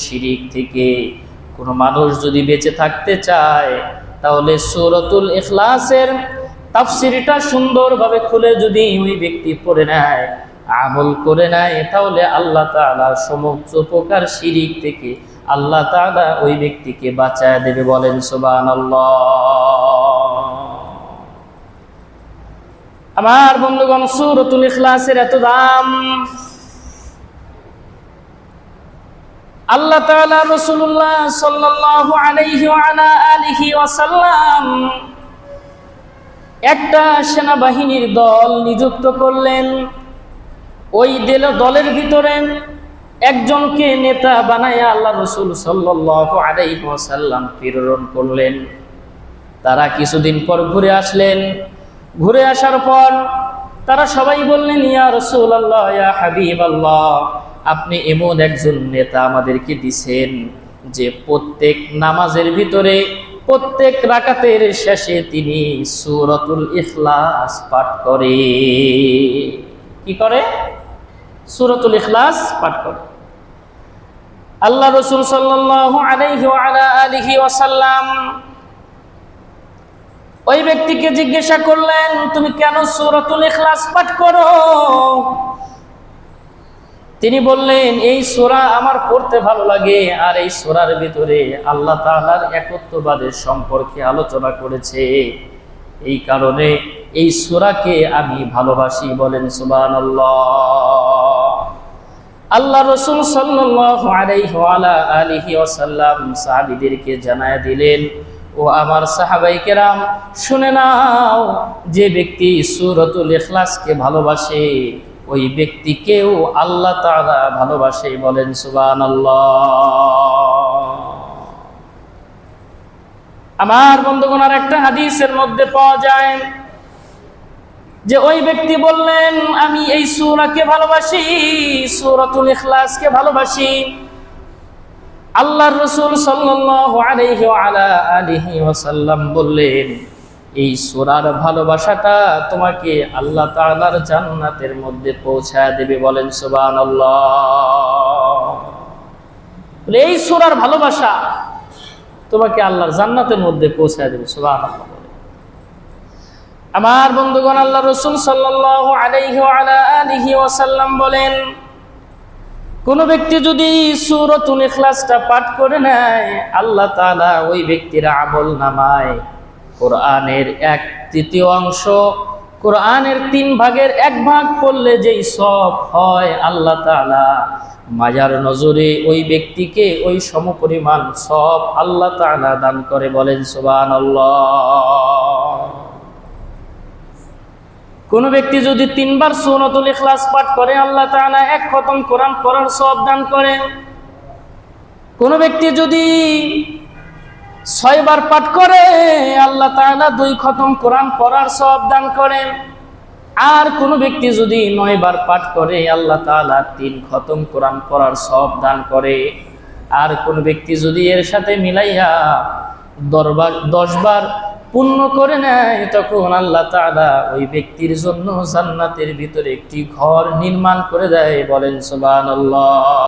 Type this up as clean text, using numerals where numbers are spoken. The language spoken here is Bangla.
শিরিক থেকে কোনো মানুষ যদি বেঁচে থাকতে চায় তাহলে সূরাতুল ইখলাসের তাফসীরটা সুন্দরভাবে খুলে যদি ওই ব্যক্তি পড়ে নেয়, আমল করে নেয়, তাহলে আল্লাহ তাআলা সমস্ত প্রকার শিরিক থেকে আল্লাহ তাআলা ওই ব্যক্তিকে বাঁচায় দেবে। বলেন সুবহানাল্লাহ। আমার বন্ধুগণ, সূরাতুল ইখলাসের এত দাম। আল্লাহ তাআলা রাসূলুল্লাহ সাল্লাল্লাহু আলাইহি ওয়া আলা আলিহি ওয়াসাল্লাম একটা সেনাবাহিনীর দল নিযুক্ত করলেন। ওই দলের ভিতরে একজনকে নেতা বানায়া আল্লাহ রাসূল সাল্লাল্লাহু আলাইহি ওয়াসাল্লাম প্রেরণ করলেন। তারা কিছুদিন পর ঘুরে আসলেন। ঘুরে আসার পর তারা সবাই বললেন, ইয়া রাসূলুল্লাহ, ইয়া হাবিবাল্লাহ, আপনি এমন একজন নেতা আমাদেরকে দিছেন যে প্রত্যেক নামাজের ভিতরে প্রত্যেক রাকাতের শেষে তিনি সূরাতুল ইখলাস পাঠ করে। কি করে? সূরাতুল ইখলাস পাঠ করে। আল্লাহ রাসূল সাল্লাল্লাহু আলাইহি ওয়া আলা আলিহি ওয়াসাল্লাম ওই ব্যক্তিকে জিজ্ঞাসা করলেন, তুমি কেন সূরাতুল ইখলাস পাঠ করো? তিনি বললেন, এই সূরা আমার পড়তে ভালো লাগে, আর এই সূরার ভিতরে আল্লাহ তাআলার একত্ববাদের সম্পর্কে আলোচনা করেছে, এই কারণে এই সূরাকে আমি ভালোবাসি। বলেন সুবহানাল্লাহ। আল্লাহ রাসূল সাল্লাল্লাহু আলাইহি ওয়া আলা আলিহি ওয়াসাল্লাম সাহাবীদেরকে জানায় দিলেন, ও আমার সাহাবায়ে কেরাম, শুনে নাও, যে ব্যক্তি সূরাতুল ইখলাসকে ভালোবাসে ওই ব্যক্তিকেও আল্লাহ তাআলা ভালোবাসে। বলেন সুবহানাল্লাহ। আমার বন্ধুগণ, আর একটা হাদিসের মধ্যে পাওয়া যায় যে ওই ব্যক্তি বললেন, আমি এই সূরাকে ভালোবাসি, সূরাতুল ইখলাসকে ভালোবাসি। আল্লাহর রাসূল সাল্লাল্লাহু আলাইহি ওয়া আলা আলিহি ওয়াসাল্লাম বললেন, এই সূরার ভালোবাসাটা তোমাকে আল্লাহ তাআলার জান্নাতের মধ্যে পৌঁছায় দেবে। বলেন সুবহানাল্লাহ। এই সূরার ভালোবাসা তোমাকে আল্লাহর জান্নাতের মধ্যে পৌঁছায় দেবে। সুবহানাল্লাহ। আমার বন্ধুগণ, আল্লাহ রাসূল সাল্লাল্লাহু আলাইহি ওয়া আলা আলিহি ওয়াসাল্লাম বলেন, কোন ব্যক্তি যদি সূরাতুল ইখলাসটা পাঠ করে নেয়, আল্লাহ তাআলা ওই ব্যক্তির আমল নামায় কোরআনের 1/3 অংশ, কোরআনের 3 ভাগের 1 ভাগ পড়লে যেই সওয়াব হয়, আল্লাহ তাআলা মায়ার নজরে ওই ব্যক্তিকে ওই সমপরিমাণ সওয়াব আল্লাহ তাআলা দান করে। বলেন সুবহানাল্লাহ। কোন ব্যক্তি যদি 3 বার সূরাতুল ইখলাস পাঠ করে, আল্লাহ তাআলা 1 খতম কোরআন পড়ার সওয়াব দান করেন। কোন ব্যক্তি যদি 6 বার পাঠ করে, আল্লাহ তাআলা 2 খতম কোরআন পড়ার সওয়াব দান করেন। আর কোন ব্যক্তি যদি 9 বার পাঠ করে, আল্লাহ তাআলা 3 খতম কোরআন পড়ার সওয়াব দান করে। আর কোন ব্যক্তি যদি এর সাথে মিলাইয়া 10 বার পূর্ণ করে নেয়, তখন আল্লাহ তাআলা ওই ব্যক্তির জন্য জান্নাতের ভিতরে একটি ঘর নির্মাণ করে দেয়। বলেন সুবহানাল্লাহ।